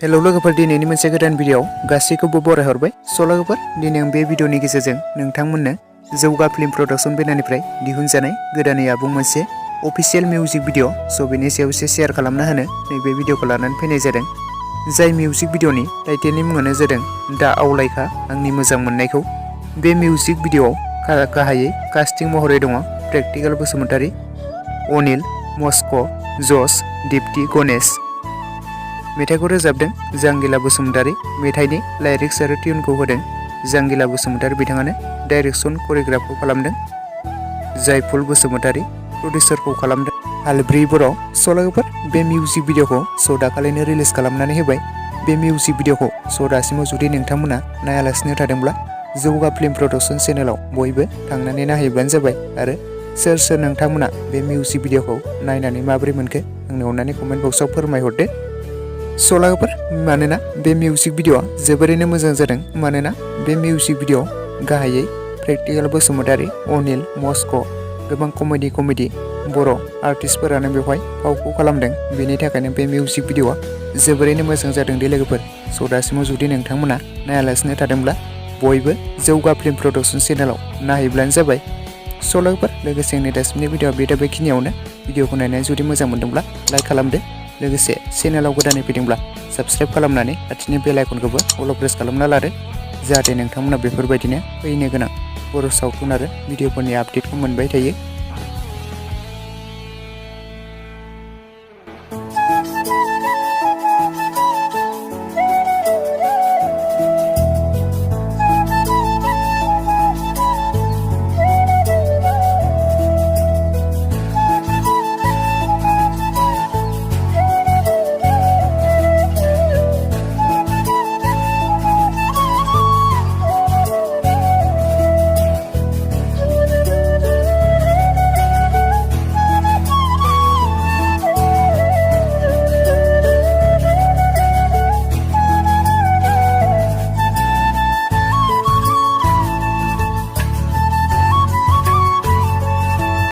Hello लोगोफोर, दिनैनि मोनसे गोदान भिडियोआव गासैखौबो बरायहरबाय। लोगोफोर, दिनै आं बे भिडियोनि गेजेरजों नोंथांमोननो जौगा फिल्म प्रडाक्शन बेनारनिफ्राय दिहुनजानाय गोदानै आबुं मोनसे अफिशियेल मिउजिक भिडियो बेनि सायाव एसे शेयार खालामना होनो नैबे भिडियोखौ लानानै फैनाय जादों। जाय मिउजिक भिडियोनि टाइटेलनि मुङानो जादों दा आवलायखा आंनि मोजां मोननायखौ। बे मिउजिक भिडियोआव गाहायै कास्टिं महरै दङ प्रेक्टिकल बसुमतारी, अनिल, मस्क', जस, दीप्ति, गणेश। मेथाइखौ रोजाबदों जांगिला बसुमतारी। मेथाइनि लाइरिक्स आरो टिउनखौ होदों जांगिला बसुमतारी। बिथाङानो डाइरेक्सन करिय'ग्राफखौ खालामदों जायफुल बसुमतारी। प्रडिउसारखौ खालामदों हालब्रि बर'। लोगोफोर, बे मिउजिक भिडियोखौ दाखालिनो रिलिज खालामनानै होबाय। बे मिउजिक भिडियोखौ दासिमाव जुदि नोंथांमोना नायालासिनो थादोंब्ला जौगा फिल्म प्रडाक्शन चेनेलाव बयबो थांनानै नायहैब्लानो जाबाय। आरो सोर सोर नोंथांमोना बे मिउजिक भिडियोखौ नायनानै माबोरै मोनखो आंनो अननानै कमेन्ट बक्सआव फोरमायहरदो। लोगोफोर, मानोना बे मिउजिक भिडियोआ जोबोरैनो मोजां जादों। मानोना बे मिउजिक भिडियोआव गाहायै प्रेक्टिकल बसुमतारी, अनिल, मस्क' गोबां कमेडि बर' आर्टिस्टफोरानो बेवहाय फावखौ खालामदों। बेनि थाखायनो बे मिउजिक भिडियोआ जोबोरैनो मोजां जादों दि लोगोफोर। दासिमाव जुदि नोंथांमोना नायालासिनो थादोंब्ला बयबो जौगा फिल्म प्रडाक्शन चेनेलाव नायहैब्लानो जाबाय। लोगोफोर, लोगोसे आंनि दासिमनि भिडियोआ बेखिनियावनो। भिडियोखौ नायनानै जुदि मोजां मोनदोंब्ला लाइक खालामदो। लोगोसे चेनेलाव गोदानै फैदोंब्ला साबस्क्राइब खालामनानै खाथिनि बेल आइकनखौबो अल प्रेस खालामना लादो, जाहाथे नोंथांमोना बेफोरबायदिनो फैनो गोनां बर' सावथुन आरो भिडियोफोरनि आपडेटखौ मोनबाय थायो।